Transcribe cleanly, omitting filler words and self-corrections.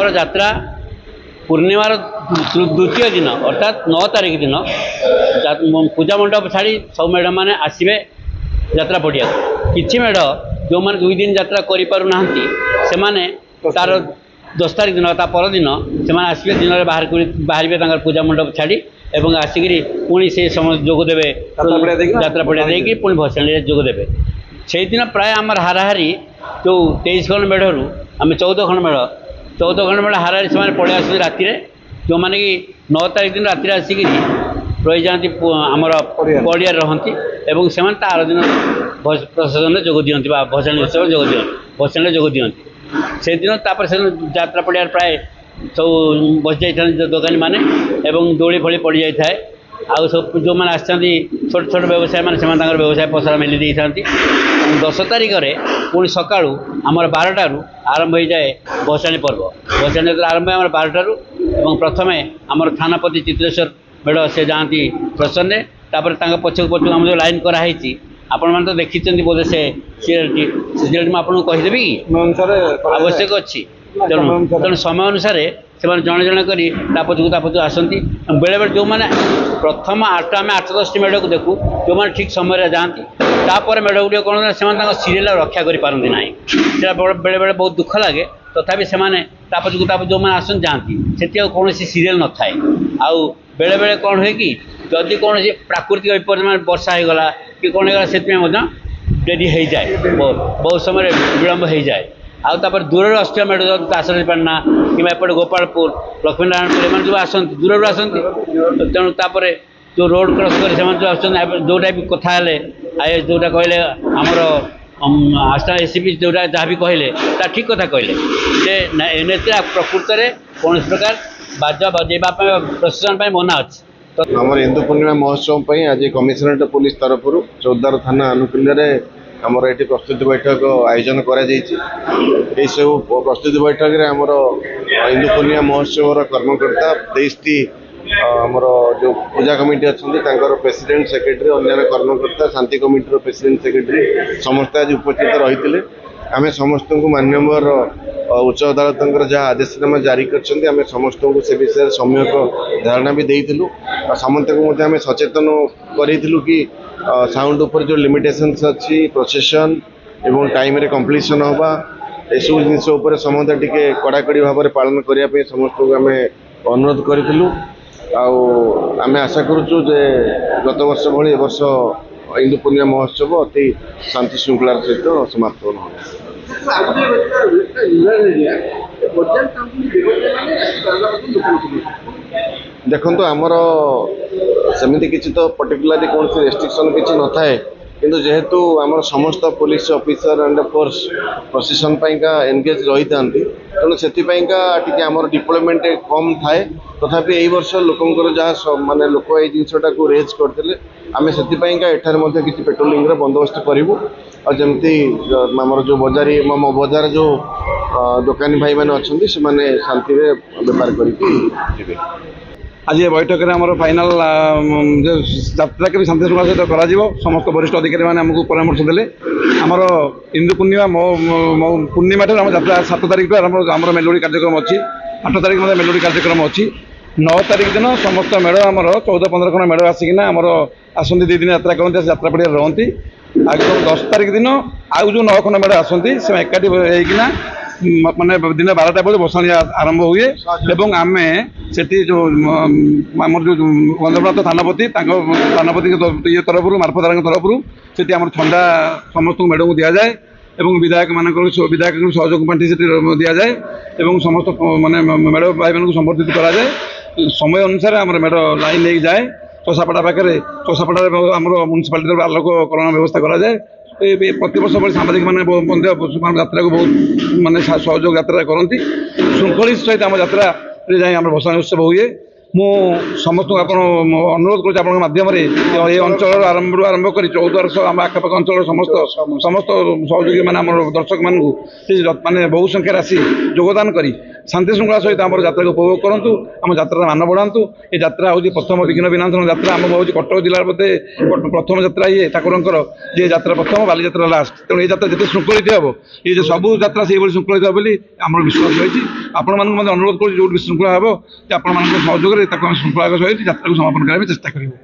आमर यात्रा पूर्णिमार द्वितीय दिन अर्थात 9 तारिख दिन पूजा मंडप छाड़ी सब मेढ़ मैंने आसवे यात्रा पड़िया कि मेढ़ जो मैंने 2 दिन यात्रा करना से तार 10 तारिख दिन परदिन से आसवे दिन में बाहर पूजा मंडप छाड़ी एवं आसिक पुणी से समय जोगदेवे यात्रा पड़िया देकी पुणी भसाणी जोगदेवे से दिन प्राय आमर हाराहारी जो 23 खंड मेढ़ आम 14 खंड मेढ़ 14 खंड मेढ़ हाराहारी से पड़े आस राति जो मैंने कि 9 तारिख दिन राति आसिक रही जाती आमर पड़िया रहती एवं से तार दिन प्रशासन जोग दिखती भसाणी उत्सव जोग दिखती भसाणी जोग दिखती से दिन से यात्रा पड़िया प्राय सब बसी जाता दोकानी मैंने दोली फली पड़ जाए आउ सब जो मैंने आसती छोट छोट व्यवसाय मैंने व्यवसाय पसरा मेली दे था 10 तारिख में पुणी सका आमर 12 टू आरंभ हो जाए भसाणी पर्व भसाणी आरंभ है 12 टू प्रथम आमर थानापति चित्रेश्वर मेढ़ से जाती प्रसन्न तापर पछक पछक आम जो लाइन कराई आपण मैंने तो देखी बोधे से सीरियल में आपको कहीदेवी आवश्यक अच्छी तेणु समय अनुसार से जड़े जड़े कर आसती बेले बेले जो मैंने प्रथम आम 8-10 टी मेढ़ को देखू जो मैंने ठीक समय जाती तापर मेढ़ गुड़ कौन से सीरियल रक्षा करपारती ना बेले बेले बहुत दुख लगे तथापि से जो मैंने आसती जाती से कौन सीरियल न थाए आउ बेले बेले कौन हुए कि जदि कौन प्राकृतिक विपर्य वर्षा हो गला कि कौन होगा से डेरी हो जाए बहुत समय विलम्ब हो जाए आउर दूर आसुआ मेढ़ आसर पाना कि गोपालपुर लक्ष्मीनारायणपुर जो आसती दूर आसती तेणु तापर जो रोड क्रॉस कर जो आसुच्च जोटा भी कथा आई जोटा कहले आमर आसटा एसीपी जोटा जहाँ भी कहले ठीक कथा कहले जे एन प्रकृत में कौन प्रकार बाजा बजेवा प्रशासन मना अच्छी आम हिंदू पूर्णिमा महोत्सव आज कमिशनरेट पुलिस तरफ चौदार थाना आनुकूल्य आमर ये प्रस्तुति बैठक आयोजन कर सब प्रस्तुति बैठक में आमर हिंदू पूर्णिमा महोत्सव कर्मकर्ता 23टी आमर जो पूजा कमिटी अच्छा प्रेसिडेंट सेक्रेटरी अन्य कर्मकर्ता शांति कमिटी प्रेसिडेंट सेक्रेटरी समस्त आज उपस्थित रही आम समस्त को मान्यवर उच्च अदालत जहाँ आदेशनामा जारी कर समस्त को से विषय सम्यक धारणा भी देलु समस्त को आम सचेतन करूँ कि साउंड उपर जो लिमिटेशंस अच्छी प्रोसेसन एवं टाइम रे कंप्लीशन होगा एसबू जिन समस्त टी कड़ाकड़ी भाव में पालन करने समस्त को आम अनुरोध करूँ आम आशा करुचु जे गत वर्ष भाई ए वर्ष हिंदू पूर्णिमा महोत्सव अति शांति श्रृंखलार सहित समाप्त हो देखो आमर सेमती किसी तो पर्टिकुलरली कौन सी रेस्ट्रिक्शन किसी न थाए किंतु जेहेतु आमर समस्त पुलिस ऑफिसर एंड फोर्स प्रशासन का एनगेज रही था तेणु से आमर डिप्लॉयमेंट कम थाए तथापि यही वर्ष लोकंर जहाँ माने लोक ये जिनटा को रेज करते आम से किसी पेट्रोलिंग बंदोबस्त करूँ और जमती आमर जो बजारी बजार जो दोकानी भाई मैंने अच्छा से मैंने शांति बेपार करेंगे आज ये बैठक में आम फाइनाल यात्रा के शांति श्रृंखला सहित कर समस्त वरिष्ठ अधिकारी मैंने आमको परामर्श देले आमर हिंदू पूर्णिमा पूर्णिमा आम यात्रा 7 तारिख आम मेलोडी कार्यक्रम अच्छी 8 तारिख मेलोडी कार्यक्रम अच्छी 9 तारिख दिन समस्त मेढ़ आमर 14-15 खंड मेढ़ आसिकिना आमर आसती 2 दिन यात्रा करते यात्रा पड़िया रहती आगे 10 तारिख दिन आउ जो 9 खंड मेढ़ आसती से एकाठी होना माने दिन 12टा बजे भसाणी आरंभ हुए एवं आम से जो आम जो गंधनाथ थानापति थानापति ये तरफ मार्फत तरफ से ठंडा समस्त मेढ़ को दि जाए एवं विधायक विधायक सहयोग पांठि से दि जाए एवं समस्त माने मेढ़ भाई मान संबर्धित कराए समय अनुसार आम मेढ़ लाइन नहीं जाए चषापड़ा पाखे चषापड़ा आम म्यूनिसिपालिटी आलोककरण व्यवस्था कराए प्रति वर्ष भाई सामाजिक मैंने यात्रा को बहुत मानने सहयोग यात्रा करती श्रृंखलित सहित आम यात्रा जाए भसाणी उत्सव हुए मु समस्त को अनुरोध करमाध्यम ये अंचल आरंभ कर 14 वर्ष आम आखपाख अंचल समस्त सहयोगी मैंने दर्शक मानू मानने बहु संख्यार आसी योगदान करी ଶାନ୍ତି ଶୃଙ୍ଖଳା ସହିତ ଆମର ଯାତ୍ରାକୁ ଉପଭୋଗ କରନ୍ତୁ, ଆମ ଯାତ୍ରାର ମାନ ବଢ଼ାନ୍ତୁ। ଏ ଯାତ୍ରା ହେଉଛି ପ୍ରଥମ ବିଘ୍ନ ବିନାଶନ ଯାତ୍ରା। ଆମ ହେଉଛି କଟକ ଜିଲ୍ଲାର ବୋଧେ ପ୍ରଥମ ଯାତ୍ରା ଇଏ ଠାକୁରଙ୍କର, ଯେ ଯାତ୍ରା ପ୍ରଥମ, ବାଲିଯାତ୍ରା ଲାଷ୍ଟ। ତେଣୁ ଏ ଯାତ୍ରା ଯେତେ ଶୃଙ୍ଖଳିତ ହେବ, ଏ ଯେ ସବୁ ଯାତ୍ରା ସେଇଭଳି ଶୃଙ୍ଖଳିତ ହେବ ବୋଲି ଆମର ବିଶ୍ୱାସ ରହିଛି। ଆପଣମାନଙ୍କୁ ମଧ୍ୟ ଅନୁରୋଧ କରୁଛି, ଯେଉଁଠି ବିଶୃଙ୍ଖଳା ହେବ ଯେ ଆପଣମାନଙ୍କ ସହଯୋଗରେ ତାକୁ ଆମେ ଶୃଙ୍ଖଳାର ସହିତ ଯାତ୍ରାକୁ ସମାପନ କରିବା ପାଇଁ ଚେଷ୍ଟା କରିବୁ।